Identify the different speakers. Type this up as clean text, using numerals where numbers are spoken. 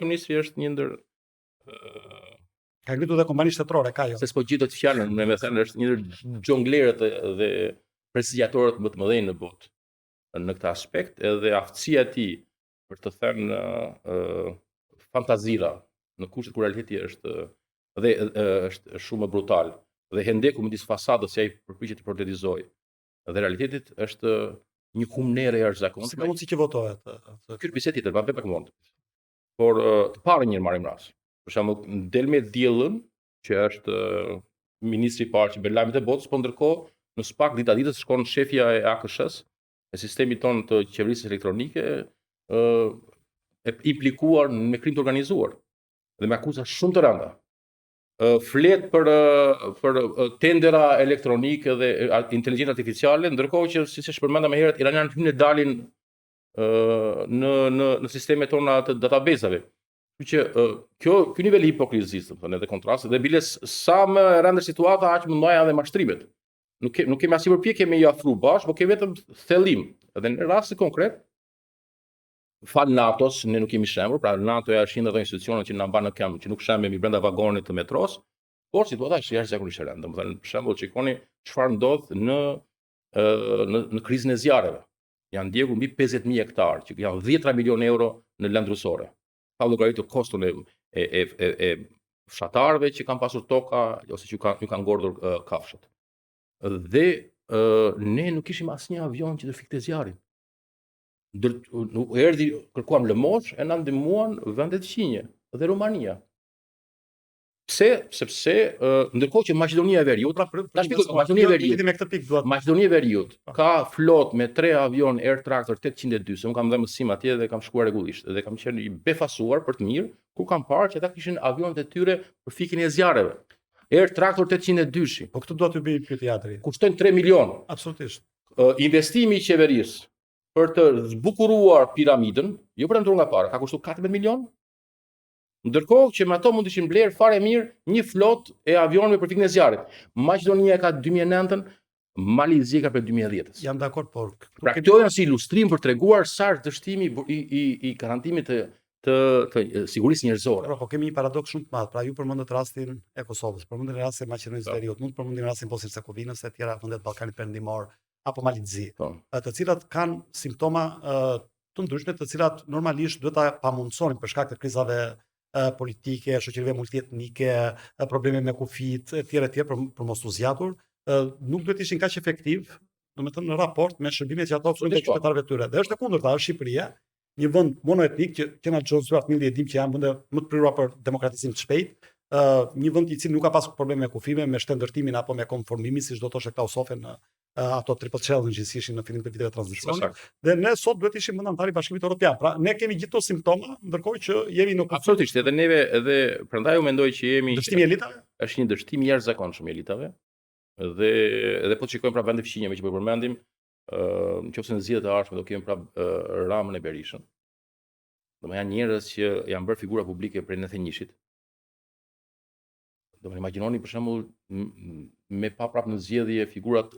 Speaker 1: Kryeministri është një ndër
Speaker 2: ka ngritur dhe kompani shtetërore, ka jo.
Speaker 1: se s'po gjitet fjalën, me thënë është një ndër xhonglerët dhe prestigiatorët më të mëdhenj në botë në këtë aspekt, edhe aftësia e tij për të thënë fantazira në kushtet kur realiteti është shumë brutal dhe hendeku midis fasadës që ai përpiqet të portretizojë dhe realitetit është një humnere jashtëzakonshme.
Speaker 2: Si ka mundësi që votohet?
Speaker 1: Ky është bisedë tjetër, pak mund. Por të parë një marrim rast. Për shembull, del me diellën që është ministri i parë që bën lajmet e botës, po ndërkohë në SPAK dita ditës shkon shefja e AKSH-s, e sistemi ton të qeverisë elektronike, e implikuar me krim të organizuar dhe me akuza shumë të rënda. Flet për tendera elektronike dhe inteligjencë artificiale, ndërkohë që siç e përmenda më herët, iranianët hynë dalin në sistemet tona të database-ave. Ky nivel i hipokrizisë, thonë, edhe kontrasti, dhe bile sa më rëndë situata, aq më mëdha edhe mashtrimet. Nuk kemi asnjë përpjekje me i afru bashkë, por kemi vetëm thellim. Edhe në rastin konkret, fal NATO-s, ne nuk kemi shembur, pra NATO-ja është një ndër ato institucione që na mban në këmbë, që nuk shembemi brenda vagonit të metros, por situata është jashtëzakonisht e rëndë. Domethënë, për shembull, shikoni çfarë ndodh në krizën e zjarreve. Janë ndjekur mbi 50.000 hektarë, që janë 10 milionë euro në lëndë rusore. Pa llogaritur koston e fshatarëve që kanë pasur toka ose që kanë ngordhur kafshët. Dhe ne nuk kishim asnjë avion që të fikte zjarrin. Erdhi, kërkuam lëmosh e na ndihmuan vendet qinje dhe Rumania. Pse? Sepse ndërkohë që Maqedonia e Veriut, Maqedonia e Veriut ka flot me 3 avion Air Tractor 802, se unë kam dhënë mësim atje dhe kam shkuar rregullisht dhe kam qenë i befasuar për të mirë kur kam parë që ata kishin avionet e tyre për fikjen e zjarreve. Air Tractor 802.
Speaker 2: Po këtë do t'ju bëj pyetje.
Speaker 1: Kushtojnë 3 milion.
Speaker 2: Absolutisht.
Speaker 1: Investimi i qeverisë për të zbukuruar piramidën, jo për të ndruar nga para, ka kushtuar 14 milion. Ndërkohë që me ato mund të ishin blerë fare mirë një flot e avionëve për fikjen e zjarrit. Maqedonia ka 2009-ën, Malizia ka për 2010-s.
Speaker 2: Jam dakord, por
Speaker 1: pra këto janë si ilustrim për treguar sa është dështimi i garantimit të sigurisë njerëzore.
Speaker 2: Po kemi një paradoks shumë të madh. Pra ju përmendët rastin e Kosovës, përmendën rastin e Maqedonisë së Veriut, mund të përmendim rastin e Bosnjës së Hercegovinës e tjera vende të Ballkanit Perëndimor apo Malizi, të cilat kanë simptoma të ndryshme, të cilat normalisht duhet ta pamundsonin për shkak të krizave politike, shoqërive multietnike, probleme me kufit, etj për mos u zgjatur, nuk duhet ishin kaq efektiv, domethënë në raport me shërbimet që ato ofrojnë qytetarëve të tyre. Dhe është e kundërta, është Shqipëria, një vend monoetnik që kena John Stuart Mill e dim që janë vende më të prirura për demokratizim të shpejt, një vend i cili nuk ka pasur probleme me kufimin, me shtendërtimin apo me konformimin, siç do thoshte Klausofe në ato triple challenge që ishin në fillim të viteve të tranzicionit. Dhe ne sot duhet ishim antarë i Bashkimit Evropian. Pra ne kemi gjithë këto simptoma, ndërkohë që jemi në
Speaker 1: absolutisht, edhe neve, edhe prandaj u mendoj që jemi
Speaker 2: dështimi i elitave.
Speaker 1: Është një dështim i jashtëzakonshëm i elitave. Dhe edhe po shikojmë pra vende fqinjeve që po përmendim, nëse në zgjedhjet e ardhshme do kemi pra Ramën e Berishën. Domethënë janë njerëz që janë bërë figura publike prej 91-shit. Do më imagjinoni për shembull me pa prapë në zgjedhje figurat